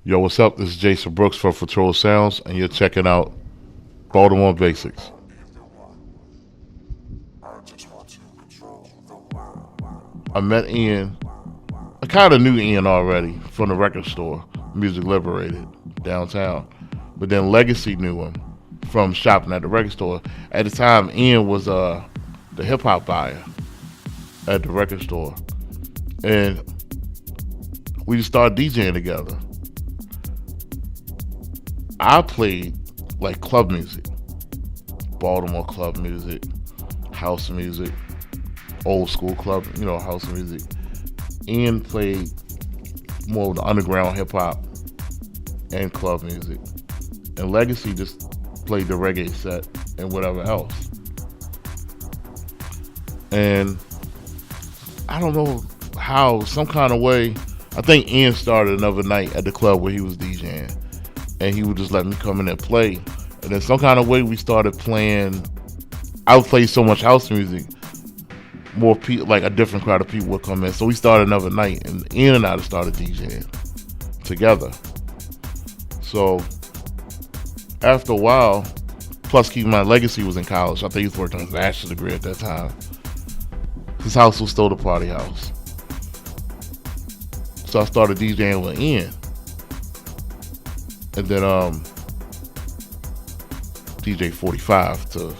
Yo, what's up? This is Jason Brooks from Patrol Sounds, and you're checking out Baltimore Basics. I met Ian. I kind of knew Ian already from the record store, Music Liberated, downtown. But then Legacy knew him from shopping at the record store. At the time, Ian was the hip hop buyer at the record store, and we just started DJing together. I played like club music, Baltimore club music, house music, old school club, house music. Ian played more of the underground hip hop and club music. And Legacy just played the reggae set and whatever else. And I don't know how, some kind of way, I think Ian started another night at the club where he was DJing. And he would just let me come in and play. And then some kind of way we started playing. I would play so much house music, more people, like a different crowd of people would come in. So we started another night, and Ian and I just started DJing together. So after a while, plus keeping my Legacy was in college. I think he was working on his bachelor's degree at that time. His house was still the party house. So I started DJing with Ian. And then DJ 45 to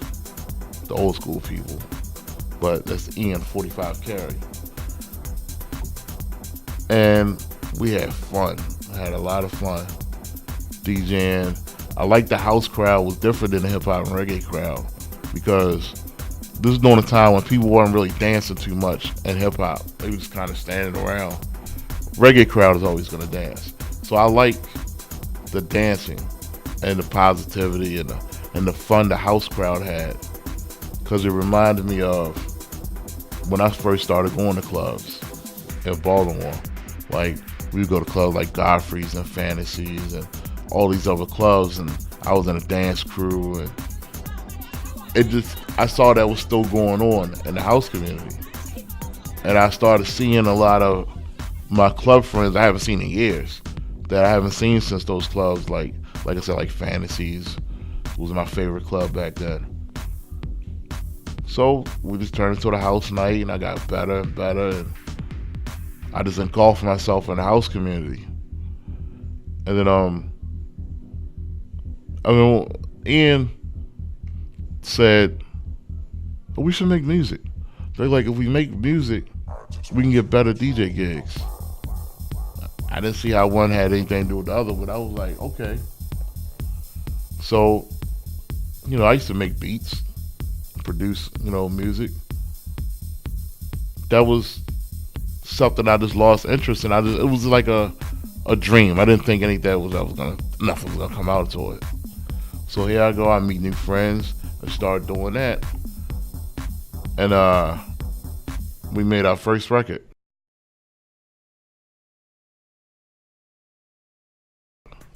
the old school people. But that's Ian 45 carry. And we had fun. I had a lot of fun DJing. I liked the house crowd was different than the hip hop and reggae crowd, because this was during a time when people weren't really dancing too much in hip hop. They was just kind of standing around. Reggae crowd is always gonna dance. So I like the dancing and the positivity and the fun the house crowd had, because it reminded me of when I first started going to clubs in Baltimore. Like, we would go to clubs like Godfrey's and Fantasies and all these other clubs, and I was in a dance crew, and I saw that was still going on in the house community. And I started seeing a lot of my club friends I haven't seen in years, that I haven't seen since those clubs, like I said, like Fantasies was my favorite club back then. So we just turned into the house night, and I got better and better, and I just engulfed myself in the house community. And then Ian said, "Oh, we should make music." They're like, if we make music, we can get better DJ gigs. I didn't see how one had anything to do with the other, but I was like, okay. So, I used to make beats, produce, music. That was something I just lost interest in. It was like a dream. I didn't think nothing was gonna come out to it. So here I go. I meet new friends. I start doing that, and we made our first record,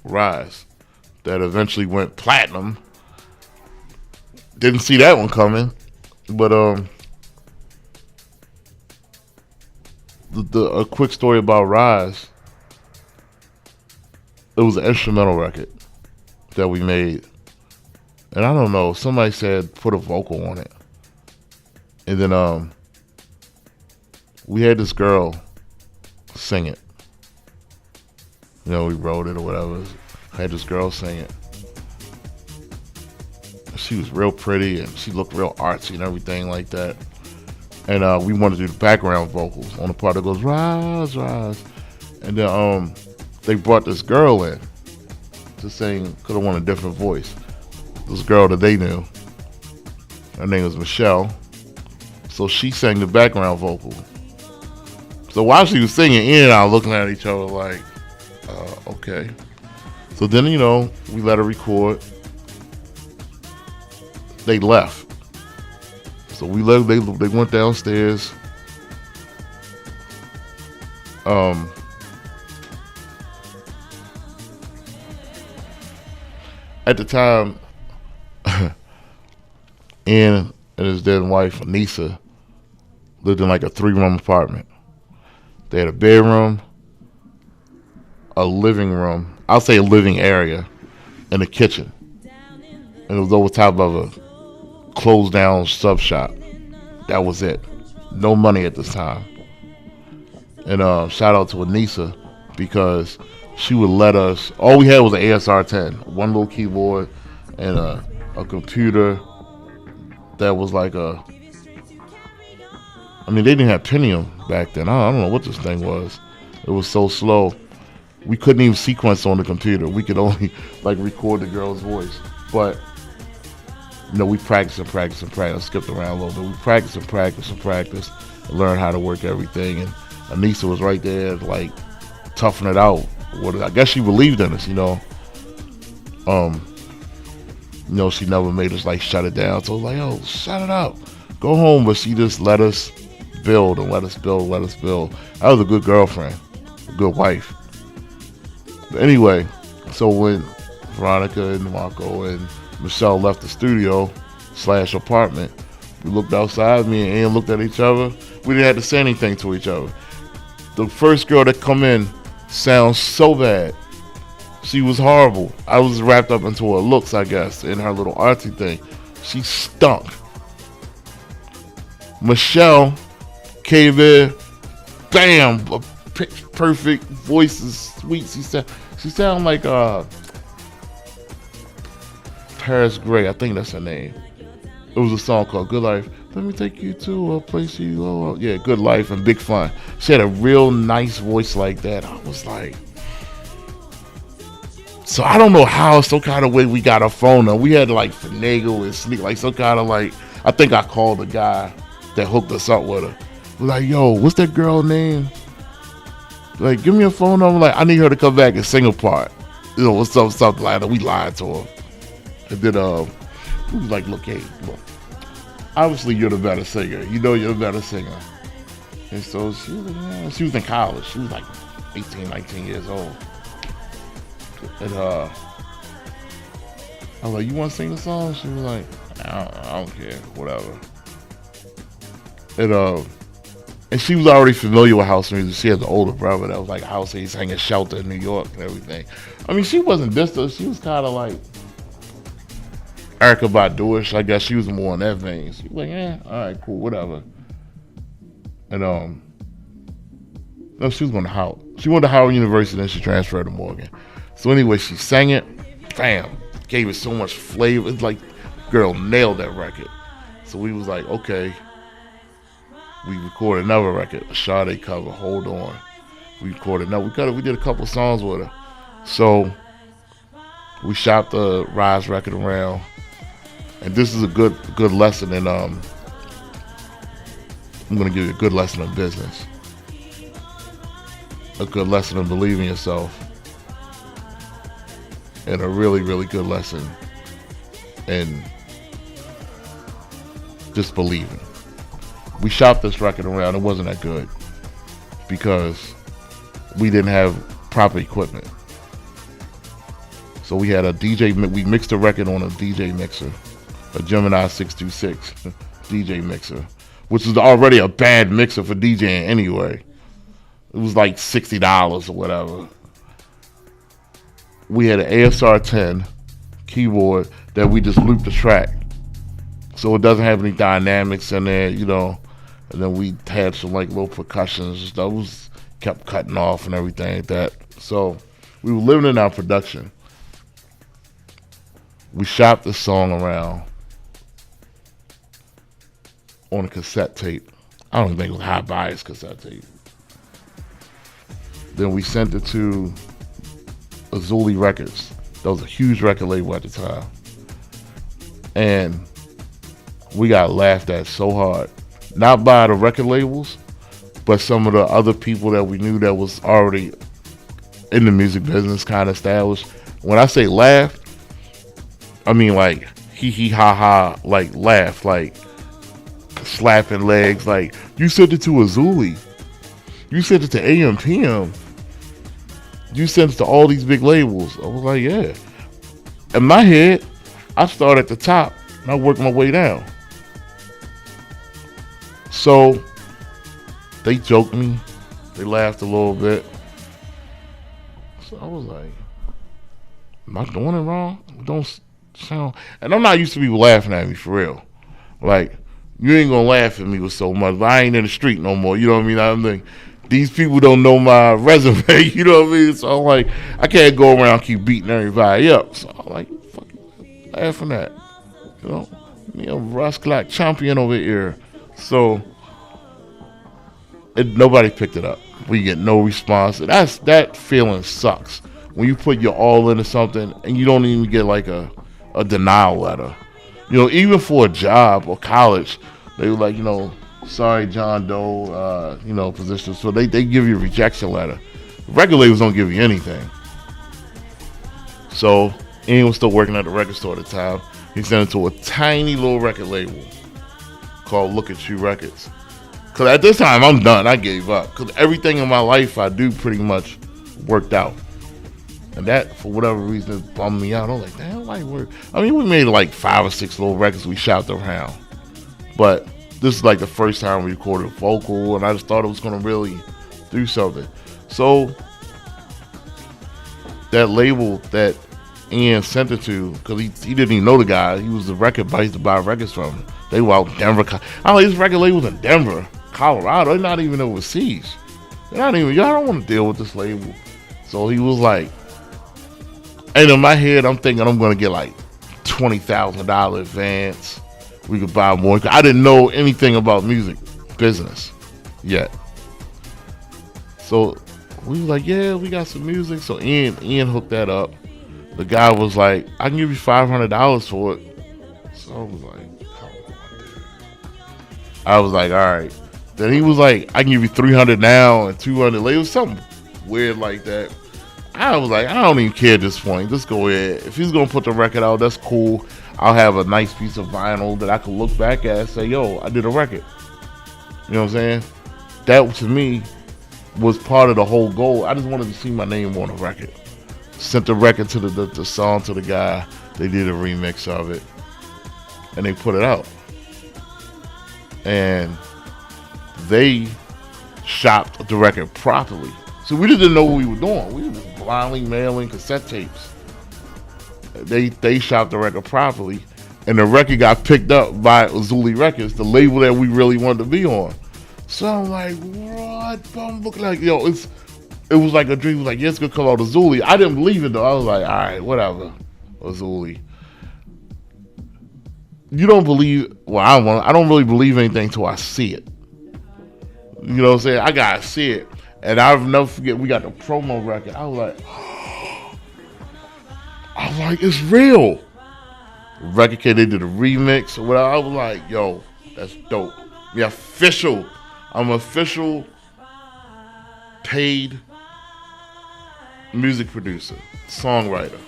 Rise, that eventually went platinum. Didn't see that one coming, but a quick story about Rise. It was an instrumental record that we made, and I don't know. Somebody said put a vocal on it, and then we had this girl sing it. We wrote it or whatever. I had this girl sing it. She was real pretty, and she looked real artsy and everything like that. And we wanted to do the background vocals on the part that goes "Rise, Rise," and then they brought this girl in to sing. Could have won a different voice. This girl that they knew, her name was Michelle. So she sang the background vocal. So while she was singing, Ian and I were looking at each other like, okay. So then, we let her record. They left. So we left. They went downstairs. At the time, Ian and his then wife, Anissa, lived in like a 3-room apartment. They had a bedroom, a living room. I'll say a living area and a kitchen. And it was over top of a closed down sub shop. That was it. No money at this time. And shout out to Anissa because she would let us. All we had was an ASR 10, one little keyboard, and a computer that was like a. I mean, they didn't have Pentium back then. I don't know what this thing was. It was so slow. We couldn't even sequence on the computer. We could only like record the girl's voice. But we practiced and practiced and practiced. I skipped around a little bit. We practiced and practiced and practiced and learned how to work everything. And Anissa was right there, like toughing it out. I guess she believed in us, she never made us like shut it down. So I was like, yo, shut it up, go home. But she just let us build and let us build, let us build. I was a good girlfriend, a good wife. But anyway, so when Veronica and Marco and Michelle left the studio / apartment, we looked outside. Me and Ian looked at each other. We didn't have to say anything to each other. The first girl that come in sounds so bad. She was horrible. I was wrapped up into her looks, I guess, in her little artsy thing. She stunk. Michelle came in, bam, a pitch perfect, voice is sweet. She sounded like Paris Gray, I think that's her name. It was a song called Good Life. Let me take you to a place you love. Yeah, Good Life and Big Fun. She had a real nice voice like that. I was like, so I don't know how, some kind of way we got a phone number. We had to like finagle and sneak, like some kind of like, I think I called the guy that hooked us up with her. We're like, yo, what's that girl name? Like, give me a phone number. Like, I need her to come back and sing a part. What's up, something like that. We lied to her. And then, we was like, look, obviously you're the better singer. You're the better singer. And so she was in college. She was like 18, 19 years old. And I was like, you want to sing the song? She was like, I don't care, whatever. And she was already familiar with house music. She has an older brother that was like house. He sang in Shelter in New York and everything. I mean, she wasn't distant. She was kind of like Erykah Badu-ish. I guess she was more in that vein. She was like, all right, cool, whatever. And no, she was going to Howard. She went to Howard University, then she transferred to Morgan. So anyway, she sang it, bam, gave it so much flavor. It's like, girl nailed that record. So we was like, okay. We recorded another record, a Sade cover, Hold On. We recorded another. We did a couple songs with her. So we shopped the Rise record around. And this is a good lesson in I'm gonna give you a good lesson in business. A good lesson in believing yourself. And a really, really good lesson in just believing. We shopped this record around. It wasn't that good because we didn't have proper equipment. So we had a DJ. We mixed the record on a DJ mixer, a Gemini 626 DJ mixer, which is already a bad mixer for DJing anyway. It was like $60 or whatever. We had an ASR 10 keyboard that we just looped the track, so it doesn't have any dynamics in there, And then we had some like little percussions and stuff. It was kept cutting off and everything like that. So we were living in our production. We shopped the song around on a cassette tape. I don't think it was high bias cassette tape. Then we sent it to Azuli Records. That was a huge record label at the time. And we got laughed at so hard. Not by the record labels, but some of the other people that we knew that was already in the music business, kind of established. When I say laugh, I mean like hee hee ha ha, like laugh, like slapping legs, like you sent it to Azuli, you sent it to AM PM, you sent it to all these big labels. I was like, yeah. In my head, I started at the top and I worked my way down. So they joked me, they laughed a little bit. So I was like, am I doing it wrong? Don't sound. And I'm not used to people laughing at me for real. Like, you ain't gonna laugh at me with so much, but I ain't in the street no more. You know what I mean? I'm like, these people don't know my resume. You know what I mean? So I'm like, I can't go around keep beating everybody up. So I'm like, fuck it, laughing at, you know, me a Russ Clark champion over here. So nobody picked it up. We get no response. That feeling sucks when you put your all into something and you don't even get like a denial letter. You know, even for a job or college, they were like, you know, sorry, John Doe, you know, position. So they give you a rejection letter. Regulators don't give you anything. So Ian was still working at the record store at the time. He sent it to a tiny little record label called Look At You Records. Because at this time, I'm done. I gave up. Because everything in my life I do pretty much worked out. And that, for whatever reason, it bummed me out. I was like, damn, like work. I mean, we made like 5 or 6 little records we shopped around. But this is like the first time we recorded a vocal, and I just thought it was going to really do something. So that label that Ian sent it to, because he didn't even know the guy. He was the record buyer to buy records from him. They were out in Denver. His record label's in Denver, Colorado. They're not even overseas. They're not even, y'all don't want to deal with this label. So he was like, and in my head, I'm thinking I'm going to get like $20,000 advance. We could buy more. I didn't know anything about music business yet. So we was like, yeah, we got some music. So Ian hooked that up. The guy was like, I can give you $500 for it. So I was like, come on, dude. I was like, all right. Then he was like, I can give you $300 now and $200 later. It was something weird like that. I was like, I don't even care at this point. Just go ahead. If he's going to put the record out, that's cool. I'll have a nice piece of vinyl that I can look back at and say, yo, I did a record. You know what I'm saying? That, to me, was part of the whole goal. I just wanted to see my name on a record. Sent the record to the song to the guy. They did a remix of it. And they put it out. And they shopped the record properly. So we didn't know what we were doing. We were just blindly mailing cassette tapes. They shopped the record properly, and the record got picked up by Uzuli Records, the label that we really wanted to be on. So I'm like, what? I'm looking like, yo, it was like a dream. It was like, yeah, it's gonna come out Uzuli. I didn't believe it though. I was like, all right, whatever, Uzuli. You don't believe? Well, I don't really believe anything till I see it. You know what I'm saying? I gotta see it. And I'll never forget, we got the promo record. I was like, it's real. Record kid, they did a remix or whatever. I was like, yo, that's dope. I'm official paid music producer, songwriter.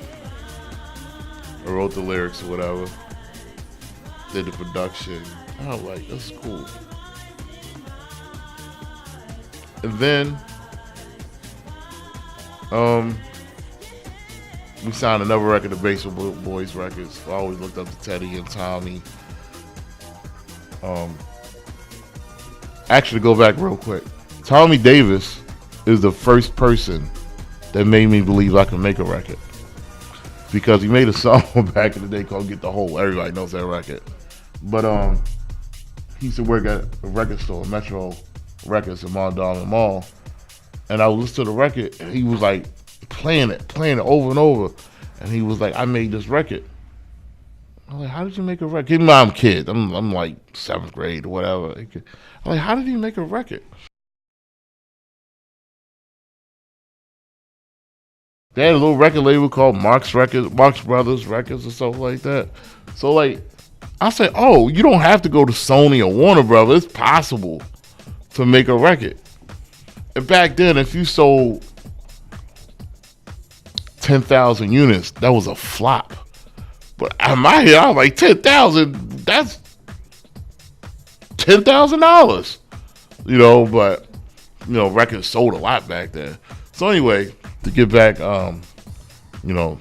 I wrote the lyrics or whatever. Did the production. I was like, that's cool. And then we signed another record to Baseball Boys Records. I always looked up to Teddy and Tommy. Actually, go back real quick. Tommy Davis is the first person that made me believe I could make a record. Because he made a song back in the day called Get the Hole. Everybody knows that record. But he used to work at a record store, Metro Records in Mondawmin Mall, and I would listen to the record, and he was like playing it over and over, and he was like, I made this record. I'm like, how did you make a record? Keep in mind, I'm a kid. I'm like 7th grade or whatever. I'm like, how did he make a record? They had a little record label called Marx Brothers Records or something like that. So like, I said, oh, you don't have to go to Sony or Warner Brothers. It's possible to make a record. And back then, if you sold 10,000 units, that was a flop. But in my head, I was like, 10,000, that's $10,000. You know, but, you know, records sold a lot back then. So anyway, to get back, you know,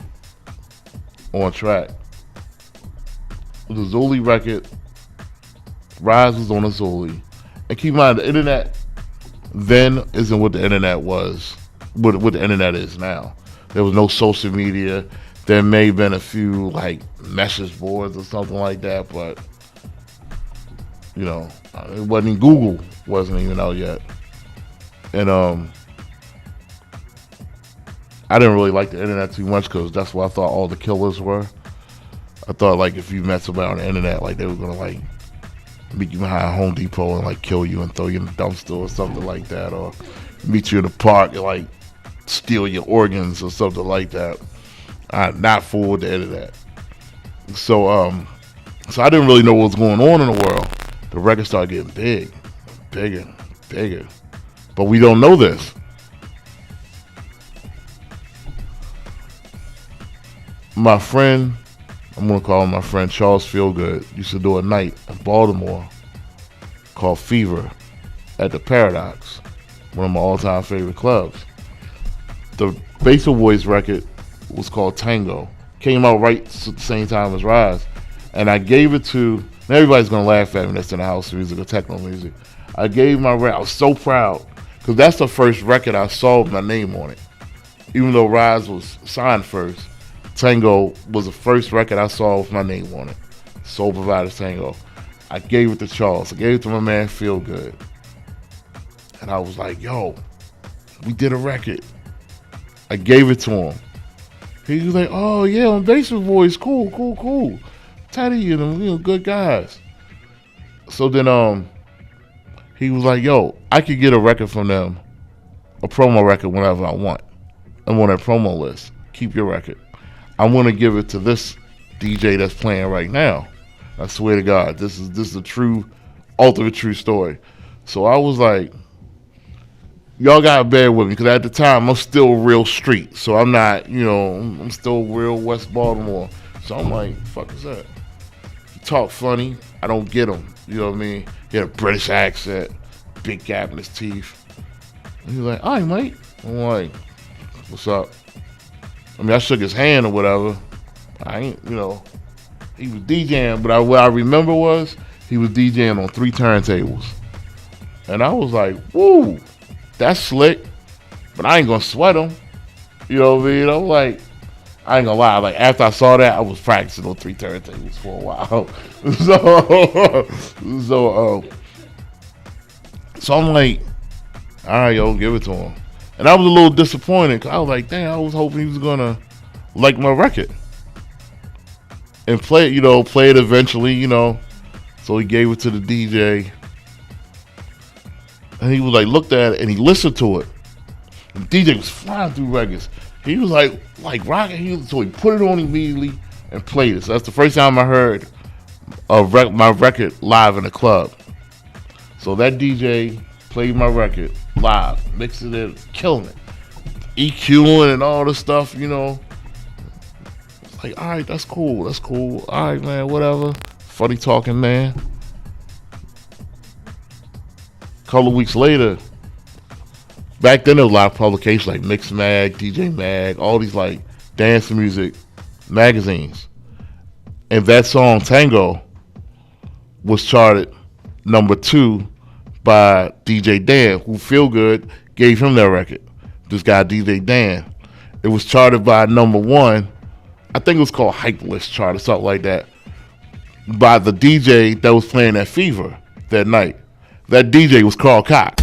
on track. The Uzuli record, Rise was on Uzuli. And keep in mind, the internet then isn't what the internet was, what the internet is now. There was no social media. There may have been a few like message boards or something like that, but you know, it wasn't Google wasn't even out yet, and I didn't really like the internet too much because that's what I thought all the killers were. I thought like if you met somebody on the internet, like they were gonna like meet you behind Home Depot and like kill you and throw you in the dumpster or something like that, or meet you in the park and like steal your organs or something like that. I'm not fooled with the internet. So I didn't really know what was going on in the world. The records started getting bigger, bigger. But we don't know this. My friend, I'm gonna call him my friend Charles Feelgood, used to do a night in Baltimore called Fever at the Paradox, one of my all-time favorite clubs. The Baseball Boys record was called Tango. Came out right at the same time as Rise. And I gave it to, now everybody's gonna laugh at me that's in the house music or techno music. I gave my record, I was so proud, because that's the first record I saw with my name on it. Even though Rise was signed first, Tango was the first record I saw with my name on it. Soul Provider Tango. I gave it to Charles. I gave it to my man Feel Good. And I was like, yo, we did a record. I gave it to him. He was like, oh yeah, on Basement Boys, cool. Teddy and them, good guys. So then he was like, yo, I could get a record from them, a promo record whenever I want. I'm on that promo list. Keep your record. I want to give it to this DJ that's playing right now. I swear to God, this is a true, ultimate true story. So I was like, y'all gotta bear with me, because at the time I'm still real street. So I'm not, I'm still real West Baltimore. So I'm like, fuck is that? He talk funny. I don't get him. You know what I mean? He had a British accent, big gap in his teeth. And he's like, all right, mate. I'm like, what's up? I mean, I shook his hand or whatever. I ain't, he was DJing, but what I remember was he was DJing on 3 turntables. And I was like, woo, that's slick, but I ain't gonna sweat him. You know what I mean? I'm like, I ain't gonna lie, like after I saw that, I was practicing on 3 turntables for a while. So I'm like, all right, yo, give it to him. And I was a little disappointed, because I was like, damn, I was hoping he was gonna like my record and play it eventually, So he gave it to the DJ, and he was like, looked at it and he listened to it. The DJ was flying through records. He was like rocking. So he put it on immediately and played it. So that's the first time I heard my record live in a club. So that DJ played my record live, mixing it, killing it, EQing and all this stuff. It's like, all right, that's cool. All right, man, whatever. Funny talking, man. A couple of weeks later, back then there was a lot of publications like Mix Mag, DJ Mag, all these like dance music magazines. And that song, Tango, was charted number 2 by DJ Dan, who Feel Good gave him that record. This guy, DJ Dan. It was charted by number 1, I think it was called Hype List chart or something like that, by the DJ that was playing at Fever that night. That DJ was Carl Cox.